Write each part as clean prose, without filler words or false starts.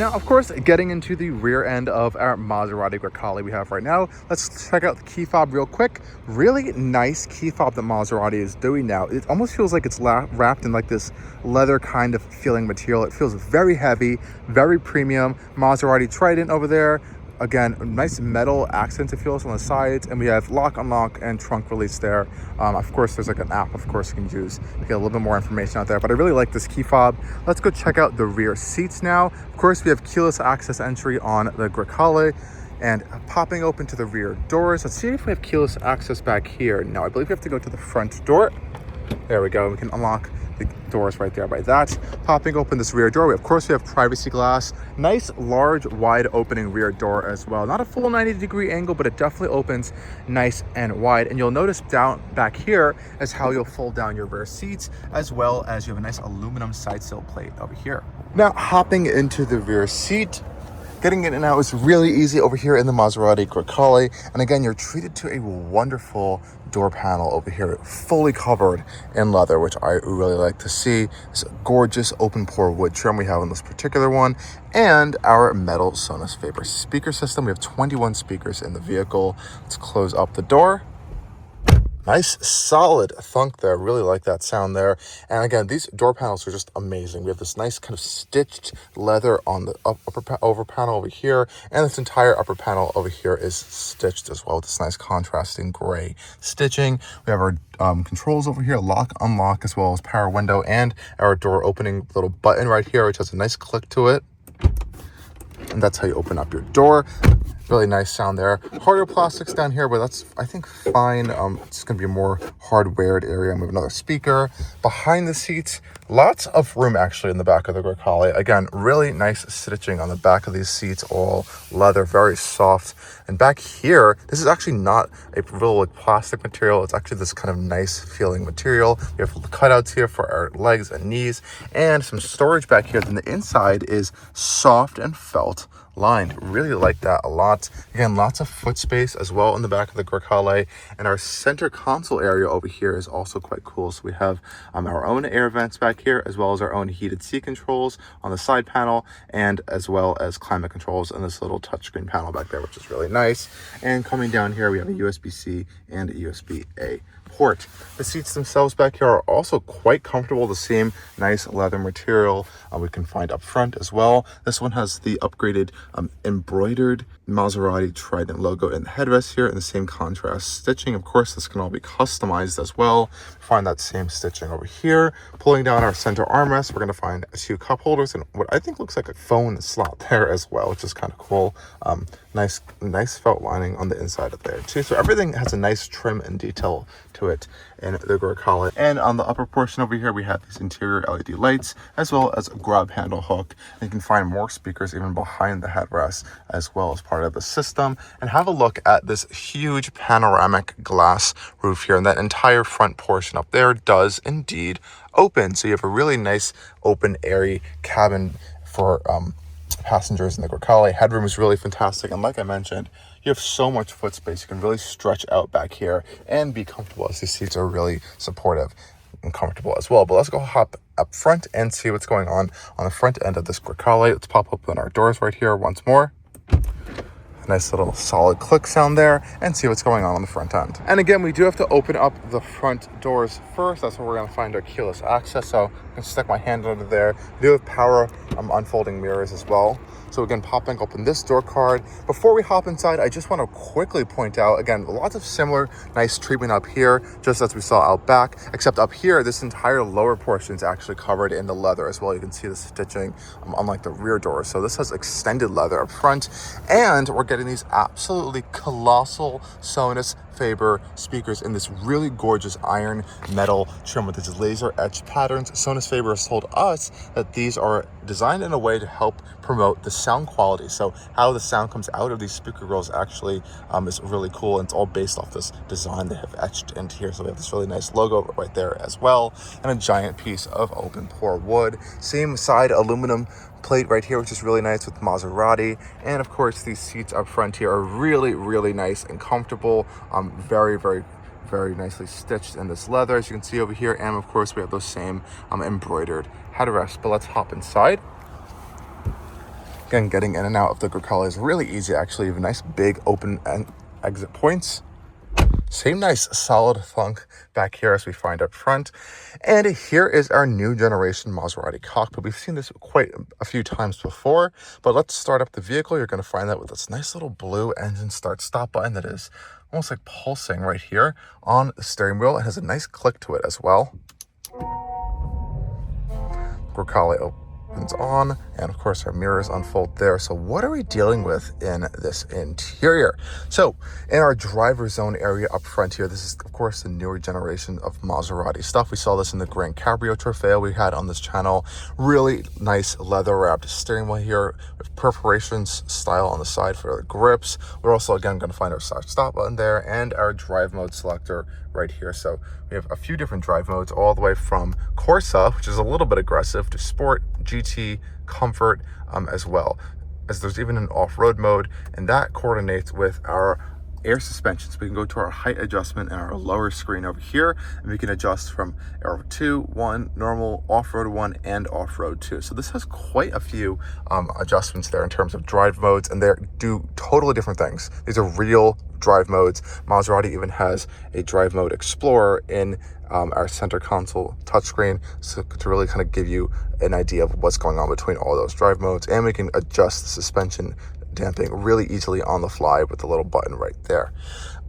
Now, of course, getting into the rear end of our Maserati Grecale we have right now, let's check out the key fob real quick. Really nice key fob that Maserati is doing now. It almost feels like it's wrapped in like this leather kind of feeling material. It feels very heavy, very premium. Maserati Trident over there. Again, nice metal accents, it feels, on the sides, and we have lock, unlock, and trunk release there. Of course, there's like an app, of course, you can use to get a little bit more information out there, but I really like this key fob. Let's go check out the rear seats now. Of course, we have keyless access entry on the Grecale, and popping open to the rear doors. Let's see if we have keyless access back here. No, I believe we have to go to the front door. There we go, we can unlock the doors right there by that. Popping open this rear door, of course we have privacy glass. Nice, large, wide opening rear door as well. Not a full 90-degree angle, but it definitely opens nice and wide. And you'll notice down back here is how you'll fold down your rear seats, as well as you have a nice aluminum side sill plate over here. Now, hopping into the rear seat, getting in and out is really easy over here in the Maserati Grecale. And again, you're treated to a wonderful door panel over here, fully covered in leather, which I really like to see. This gorgeous open pore wood trim we have on this particular one, and our metal Sonos Faber speaker system. We have 21 speakers in the vehicle. Let's close up the door. Nice solid thunk there. Really like that sound there. And again, these door panels are just amazing. We have this nice kind of stitched leather on the over panel over here, and this entire upper panel over here is stitched as well with this nice contrasting gray stitching. We have our controls over here, lock, unlock, as well as power window, and our door opening little button right here, which has a nice click to it. And that's how you open up your door. Really nice sound there. Harder plastics down here, but that's, I think, fine. It's going to be a more hardwared area. We have another speaker. Behind the seats, lots of room actually in the back of the Grecale. Again, really nice stitching on the back of these seats, all leather, very soft. And back here, this is actually not a real like plastic material. It's actually this kind of nice feeling material. We have cutouts here for our legs and knees, and some storage back here. Then the inside is soft and felt lined. Really like that a lot. Again, lots of foot space as well in the back of the Grecale, and our center console area over here is also quite cool. So we have our own air vents back here, as well as our own heated seat controls on the side panel, and as well as climate controls in this little touchscreen panel back there, which is really nice. And coming down here, we have a USB-C and a USB-A port. The seats themselves back here are also quite comfortable. The same nice leather material we can find up front as well. This one has the upgraded embroidered Maserati Trident logo in the headrest here, and the same contrast stitching. Of course, this can all be customized as well. Find that same stitching over here. Pulling down our center armrest, we're going to find 2 cup holders and what I think looks like a phone slot there as well, which is kind of cool. Nice felt lining on the inside of there too. So everything has a nice trim and detail to it in the Grecale. And on the upper portion over here, we have these interior LED lights, as well as a grab handle hook. And you can find more speakers even behind the headrest, as well as part of the system. And have a look at this huge panoramic glass roof here, and that entire front portion up there does indeed open. So you have a really nice open airy cabin for passengers in the Grecale. Headroom is really fantastic, and like I mentioned, you have so much foot space. You can really stretch out back here and be comfortable, as these seats are really supportive and comfortable as well. But let's go hop up front and see what's going on the front end of this Grecale. Let's pop open our doors right here once more. A nice little solid click sound there, and see what's going on the front end. And again, we do have to open up the front doors first. That's where we're going to find our keyless access. So I can stick my hand under there. We do have power unfolding mirrors as well. So again, popping open this door card. Before we hop inside, I just want to quickly point out, again, lots of similar nice treatment up here, just as we saw out back, except up here, this entire lower portion is actually covered in the leather as well. You can see the stitching, unlike the rear door. So this has extended leather up front, and we're getting these absolutely colossal Sonos Faber speakers in this really gorgeous iron metal trim with these laser etched patterns. Sonos Faber has told us that these are designed in a way to help promote the sound quality. So how the sound comes out of these speaker grills actually is really cool, and it's all based off this design they have etched into here. So we have this really nice logo right there as well, and a giant piece of open pore wood. Same side aluminum plate right here, which is really nice with Maserati. And of course, these seats up front here are really nice and comfortable. Very nicely stitched in this leather, as you can see over here. And of course, we have those same embroidered headrests. But let's hop inside. Again, getting in and out of the Grecale is really easy, actually. You have nice big open exit points. Same nice solid thunk back here as we find up front. And here is our new generation Maserati cockpit. We've seen this quite a few times before, but let's start up the vehicle. You're going to find that with this nice little blue engine start stop button that is almost like pulsing right here on the steering wheel. It has a nice click to it as well. Grecale opens on, and of course our mirrors unfold there. So what are we dealing with in this interior? So in our driver zone area up front here, this is of course the newer generation of Maserati stuff. We saw this in the Grecale Trofeo we had on this channel. Really nice leather wrapped steering wheel here with perforations style on the side for the grips. We're also again going to find our stop button there and our drive mode selector right here. So we have a few different drive modes, all the way from Corsa, which is a little bit aggressive, to Sport, GT, Comfort, as well as there's even an off-road mode, and that coordinates with our air suspension. So we can go to our height adjustment and our lower screen over here, and we can adjust from Aero 2, 1, normal, off-road 1, and off-road 2. So this has quite a few adjustments there in terms of drive modes, and they do totally different things. These are real drive modes. Maserati even has a drive mode explorer in our center console touchscreen, so to really kind of give you an idea of what's going on between all those drive modes. And we can adjust the suspension damping really easily on the fly with the little button right there.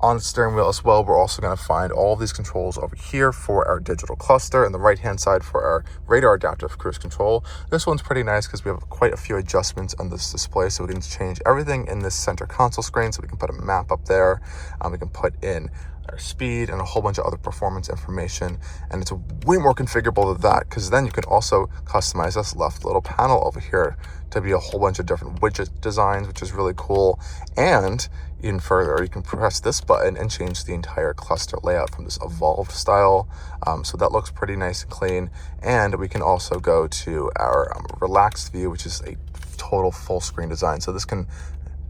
On the steering wheel as well, we're also going to find all of these controls over here for our digital cluster, and the right hand side for our radar adaptive cruise control. This one's pretty nice because we have quite a few adjustments on this display, so we can change everything in this center console screen. So we can put a map up there, we can put in our speed and a whole bunch of other performance information, and it's way more configurable than that, because then you can also customize this left little panel over here to be a whole bunch of different widget designs, which is really cool. And even further, you can press this button and change the entire cluster layout from this evolved style. So that looks pretty nice and clean. And we can also go to our relaxed view, which is a total full screen design. So this can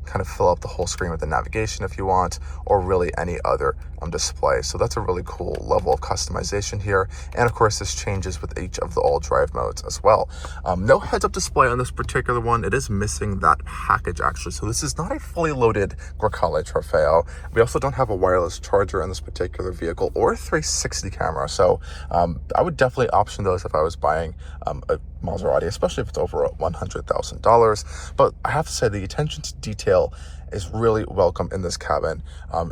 kind of fill up the whole screen with the navigation if you want, or really any other display. So that's a really cool level of customization here. And of course, this changes with each of the all drive modes as well. No heads-up display on this particular one. It is missing that package actually. So this is not a fully loaded Grecale Trofeo. We also don't have a wireless charger in this particular vehicle or a 360 camera. So I would definitely option those if I was buying a Maserati, especially if it's over $100,000. But I have to say the attention to detail is really welcome in this cabin.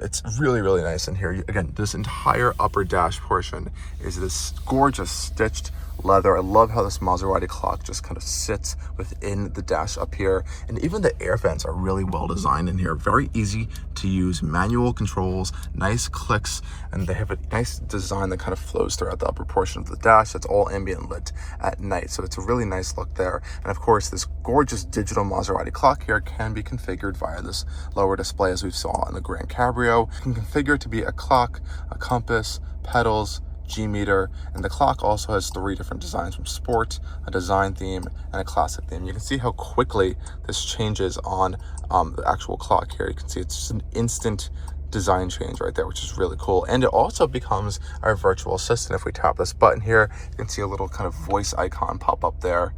It's really, really nice in here. Again, this entire upper dash portion is this gorgeous stitched leather. I love how this Maserati Clock just kind of sits within the dash up here. And even the air vents are really well designed in here. Very easy to use, manual controls, nice clicks, and they have a nice design that kind of flows throughout the upper portion of the dash. That's all ambient lit at night. So it's a really nice look there. And of course, this gorgeous digital Maserati clock here can be configured via this lower display as we saw in the Grand Cabrio. You can configure it to be a clock, a compass, pedals, G-meter, and the clock also has 3 different designs, from sport, a design theme, and a classic theme. You can see how quickly this changes on the actual clock here. You can see it's just an instant design change right there, which is really cool. And it also becomes our virtual assistant. If we tap this button here, you can see a little kind of voice icon pop up there,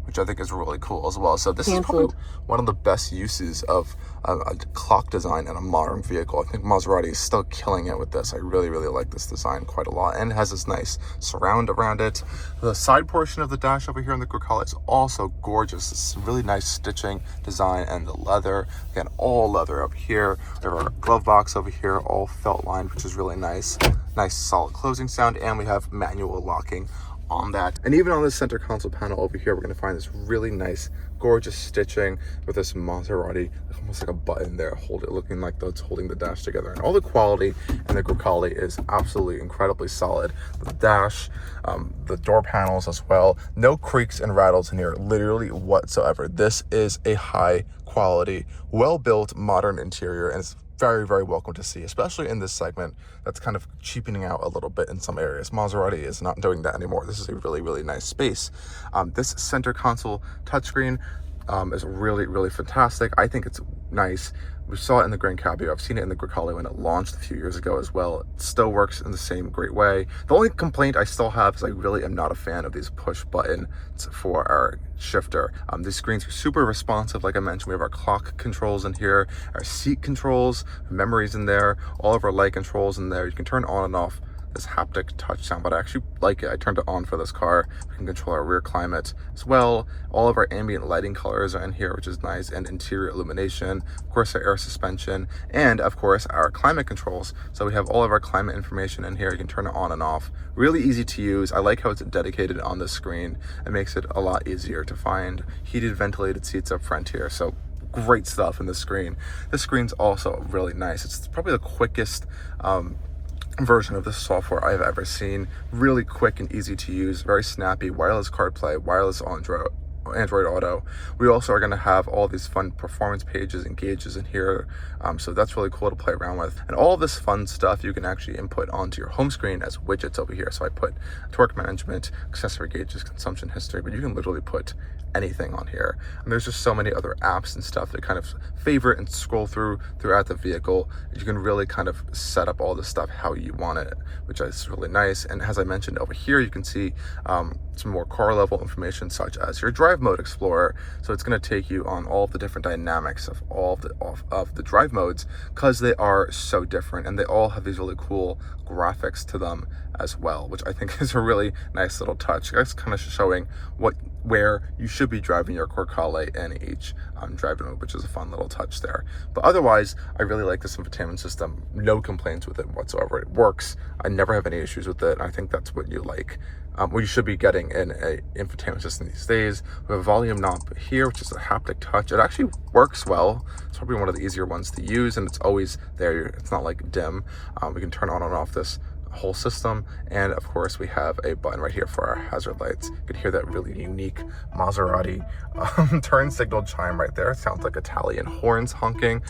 which I think is really cool as well. So this is probably one of the best uses of a clock design in a modern vehicle. I think Maserati is still killing it with this. I really, really like this design quite a lot. And it has this nice surround around it. The side portion of the dash over here in the Grecale is also gorgeous. It's really nice stitching design, and the leather, again, all leather up here. We have our glove box over here, all felt lined, which is really nice. Nice solid closing sound, and we have manual locking on that. And even on the center console panel over here, we're going to find this really nice, gorgeous stitching with this Maserati, almost like a button there, looking like though it's holding the dash together. And all the quality in the Grecale is absolutely incredibly solid. The dash, the door panels as well, no creaks and rattles in here, literally whatsoever. This is a high quality, well-built, modern interior, and it's very, very welcome to see, especially in this segment that's kind of cheapening out a little bit in some areas. Maserati is not doing that anymore. This is a really, really nice space. This center console touchscreen is really, really fantastic. I think it's nice. We saw it in the Grand Cabrio. I've seen it in the Grecale when it launched a few years ago as well. It still works in the same great way. The only complaint I still have is I really am not a fan of these push buttons for our shifter. These screens are super responsive. Like I mentioned, we have our clock controls in here, our seat controls, memories in there, all of our light controls in there. You can turn on and off this haptic touch sound, but I actually like it. I turned it on for this car. We can control our rear climate as well. All of our ambient lighting colors are in here, which is nice, and interior illumination, of course our air suspension, and of course our climate controls. So we have all of our climate information in here. You can turn it on and off. Really easy to use. I like how it's dedicated on the screen. It makes it a lot easier to find. Heated ventilated seats up front here, so great stuff in the screen. This screen's also really nice. It's probably the quickest version of this software I've ever seen. Really quick and easy to use, very snappy, wireless CarPlay, wireless Android Auto. We also are going to have all these fun performance pages and gauges in here, so that's really cool to play around with. And all this fun stuff you can actually input onto your home screen as widgets over here. So I put torque management, accessory gauges, consumption history, but you can literally put anything on here. And there's just so many other apps and stuff that kind of favorite and scroll throughout the vehicle. You can really kind of set up all this stuff how you want it, which is really nice. And as I mentioned over here, you can see some more car level information such as your drive mode explorer. So it's going to take you on all of the different dynamics of all of the drive modes, because they are so different and they all have these really cool graphics to them as well, which I think is a really nice little touch. It's kind of showing where you should be driving your Grecale in each drive mode, which is a fun little touch there. But otherwise, I really like this infotainment system. No complaints with it whatsoever. It works. I never have any issues with it. I think that's what you like. What you should be getting in a infotainment system these days. We have a volume knob here, which is a haptic touch. It actually works well. It's probably one of the easier ones to use, and it's always there. It's not like dim. We can turn on and off this whole system, and of course we have a button right here for our hazard lights. You can hear that really unique Maserati turn signal chime right there. It sounds like Italian horns honking.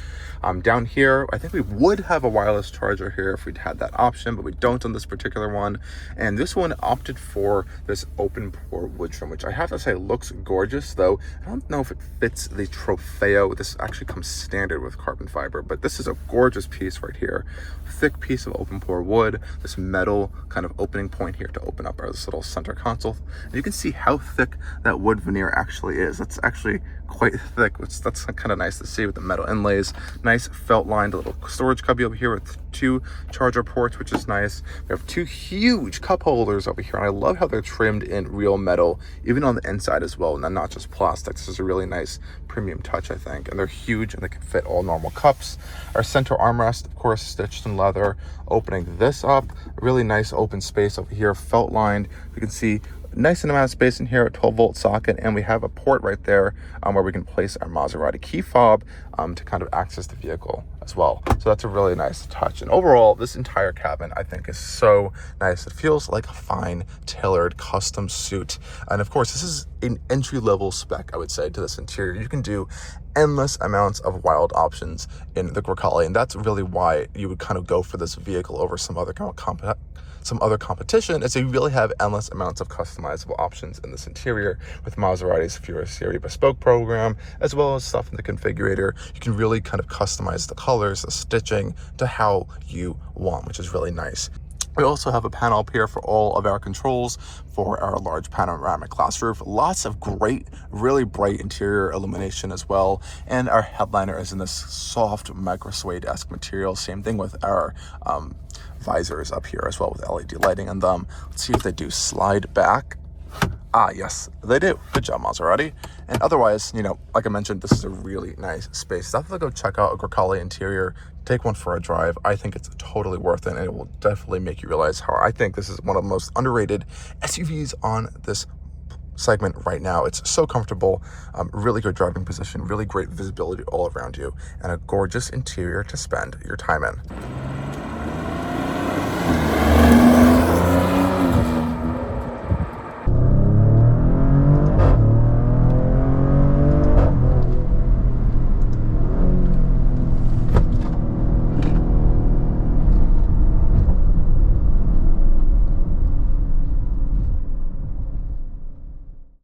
Down here, I think we would have a wireless charger here if we'd had that option, but we don't on this particular one. And this one opted for this open pore wood trim, which I have to say looks gorgeous, though I don't know if it fits the Trofeo. This actually comes standard with carbon fiber, but this is a gorgeous piece right here. Thick piece of open pore wood, this metal kind of opening point here to open up this little center console. And you can see how thick that wood veneer actually is. It's actually quite thick, which that's kind of nice to see with the metal inlays. Nice felt lined little storage cubby over here with 2 charger ports, which is nice. We have 2 huge cup holders over here, and I love how they're trimmed in real metal, even on the inside as well, and not just plastic. This is a really nice premium touch, I think, and they're huge and they can fit all normal cups. Our center armrest, of course, stitched in leather. Opening this up, really nice open space over here, felt lined. You can see nice amount of space in here, a 12-volt socket, and we have a port right there where we can place our Maserati key fob to kind of access the vehicle as well. So that's a really nice touch. And overall, this entire cabin I think is so nice. It feels like a fine tailored custom suit. And of course, this is an entry-level spec, I would say, to this interior. You can do endless amounts of wild options in the Grecale, and that's really why you would kind of go for this vehicle over some other competition, is you really have endless amounts of customizable options in this interior with Maserati's Fury Series bespoke program, as well as stuff in the configurator. You can really kind of customize the colors, the stitching to how you want, which is really nice. We also have a panel up here for all of our controls for our large panoramic glass roof. Lots of great, really bright interior illumination as well. And our headliner is in this soft micro suede-esque material. Same thing with our visors up here as well with LED lighting on them. Let's see if they do slide back. Ah, yes, they do. Good job, Maserati. And otherwise, you know, like I mentioned, this is a really nice space. Definitely go check out a Grecale interior. Take one for a drive. I think it's totally worth it, and it will definitely make you realize how I think this is one of the most underrated SUVs on this segment right now. It's so comfortable, really good driving position, really great visibility all around you, and a gorgeous interior to spend your time in.